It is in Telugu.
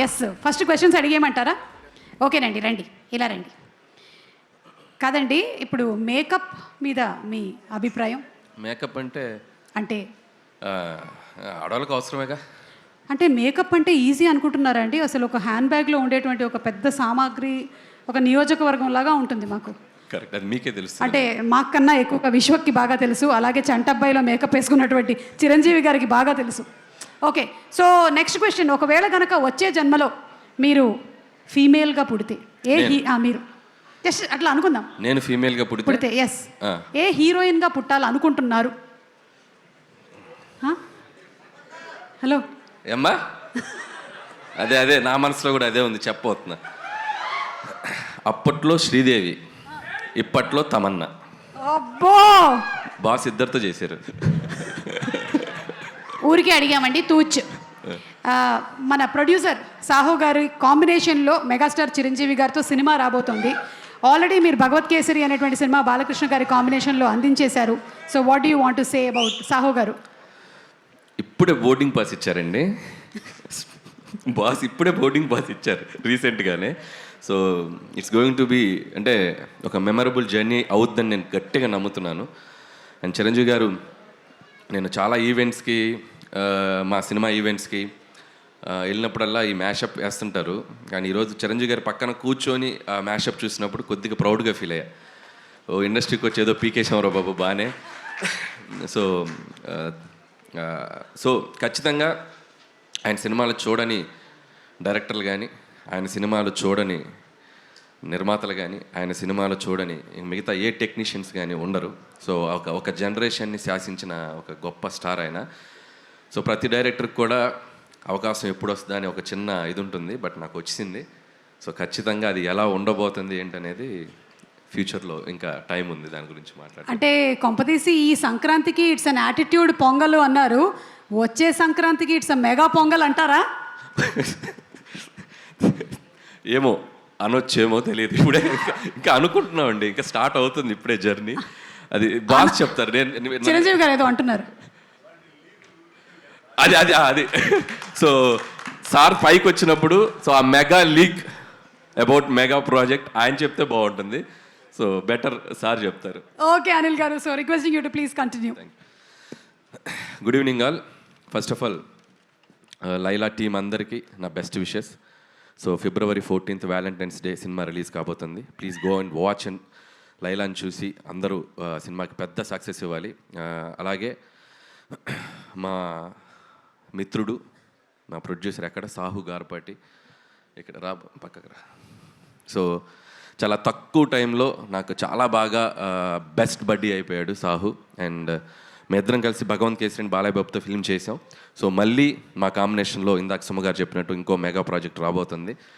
Yes, first questions అడిగేయమంటారా? ఓకేనండి, రండి, ఇలా రండి. కాదండి, ఇప్పుడు మేకప్ మీద మీ అభిప్రాయం? మేకప్ అంటే అంటే ఆడవాళ్ళకి అవసరమేగా. అంటే మేకప్ అంటే ఈజీ అనుకుంటున్నారా అండి? అసలు ఒక హ్యాండ్ బ్యాగ్లో ఉండేటువంటి ఒక పెద్ద సామాగ్రి ఒక నియోజకవర్గం లాగా ఉంటుంది మాకు. కరెక్ట్, అది మీకే తెలుసు. అంటే మాకన్నా ఎక్కువగా విశ్వక్కి బాగా తెలుసు, అలాగే చంటబ్బాయిలో మేకప్ వేసుకున్నటువంటి చిరంజీవి గారికి బాగా తెలుసు. ఓకే, సో నెక్స్ట్ క్వశ్చన్, ఒకవేళ కనుక వచ్చే జన్మలో మీరు ఫీమేల్గా పుడితే మీరు జస్ట్ అట్లా అనుకుందాం, నేను ఫీమేల్గా పుడితే ఎస్, ఏ హీరోయిన్గా పుట్టాలనుకుంటున్నారు? హలో ఏమ్మా, అదే నా మనసులో కూడా అదే ఉంది, చెప్పబోతున్నా. అప్పట్లో శ్రీదేవి, ఇప్పట్లో తమన్నా. అబ్బో, బాస్ ఇద్దరితో చేశారు. ఊరికే అడిగామండి, తూచ్. మన ప్రొడ్యూసర్ సాహు గారి కాంబినేషన్లో మెగాస్టార్ చిరంజీవి గారితో సినిమా రాబోతుంది. ఆల్రెడీ మీరు భగవత్ కేసరి అనేటువంటి సినిమా బాలకృష్ణ గారి కాంబినేషన్లో అందించేశారు. So what do you want to say about Sahu గారు? ఇప్పుడే బోర్డింగ్ పాస్ ఇచ్చారండి బాస్, ఇప్పుడే బోర్డింగ్ పాస్ ఇచ్చారు రీసెంట్గానే. So it's going to be అంటే ఒక మెమరబుల్ జర్నీ అవుద్దని నేను గట్టిగా నమ్ముతున్నాను. అండ్ చిరంజీవి గారు, నేను చాలా ఈవెంట్స్కి, మా సినిమా ఈవెంట్స్కి వెళ్ళినప్పుడల్లా ఈ మ్యాషప్ వేస్తుంటారు. కానీ ఈరోజు చిరంజీవి గారి పక్కన కూర్చొని ఆ మ్యాషప్ చూసినప్పుడు కొద్దిగా ప్రౌడ్గా ఫీల్ అయ్యా. ఓ ఇండస్ట్రీకి వచ్చి ఏదో పీకేశాంరావు బాబు బాగానే. సో ఖచ్చితంగా ఆయన సినిమాలు చూడని డైరెక్టర్లు కానీ, ఆయన సినిమాలు చూడని నిర్మాతలు కానీ, ఆయన సినిమాలు చూడని మిగతా ఏ టెక్నీషియన్స్ కానీ ఉండరు. సో ఒక జనరేషన్ని శాసించిన ఒక గొప్ప స్టార్ ఆయన. సో ప్రతి డైరెక్టర్కి కూడా అవకాశం ఎప్పుడు వస్తుందా అని ఒక చిన్న ఇది ఉంటుంది, బట్ నాకు వచ్చింది. సో ఖచ్చితంగా అది ఎలా ఉండబోతుంది ఏంటనేది ఫ్యూచర్లో ఇంకా టైం ఉంది దాని గురించి మాట్లాడాలి. అంటే కొంపతీసి ఈ సంక్రాంతికి ఇట్స్ అన్ యాటిట్యూడ్ పొంగల్ అన్నారు, వచ్చే సంక్రాంతికి ఇట్స్ అ మెగా పొంగల్ అంటారా? ఏమో అనొచ్చేమో తెలియదు, ఇప్పుడే ఇంకా అనుకుంటున్నామండి, ఇంకా స్టార్ట్ అవుతుంది ఇప్పుడే జర్నీ. అది బాగా చెప్తారు. నేను చిరంజీవి గారు ఏదో అంటున్నారు, అది సో సార్ పైకి వచ్చినప్పుడు సో ఆ mega leak about mega project ఆయన చెప్తే బాగుంటుంది. సో బెటర్ సార్ చెప్తారు. ఓకే అనిల్ గారు, so requesting you to please continue. Good evening all. First of all Laila team అందరికీ నా best wishes. So February 14th Valentine's Day cinema release కాబోతుంది. Please go and watch and లైలాని చూసి అందరూ సినిమాకి పెద్ద సక్సెస్ ఇవ్వాలి. అలాగే మా మిత్రుడు, మా ప్రొడ్యూసర్ ఎక్కడ, సాహు గారపాటి, ఇక్కడ రా పక్కకు రా. సో చాలా తక్కువ టైంలో నాకు చాలా బాగా బెస్ట్ బడ్డీ అయిపోయాడు సాహు. అండ్ మీ ఇద్దరం కలిసి భగవంత్ కేసరి అండ్ బాలయ్య బాబుతో ఫిల్మ్ చేసాం. సో మళ్ళీ మా కాంబినేషన్లో ఇందాక సుమ గారు చెప్పినట్టు ఇంకో మెగా ప్రాజెక్ట్ రాబోతుంది.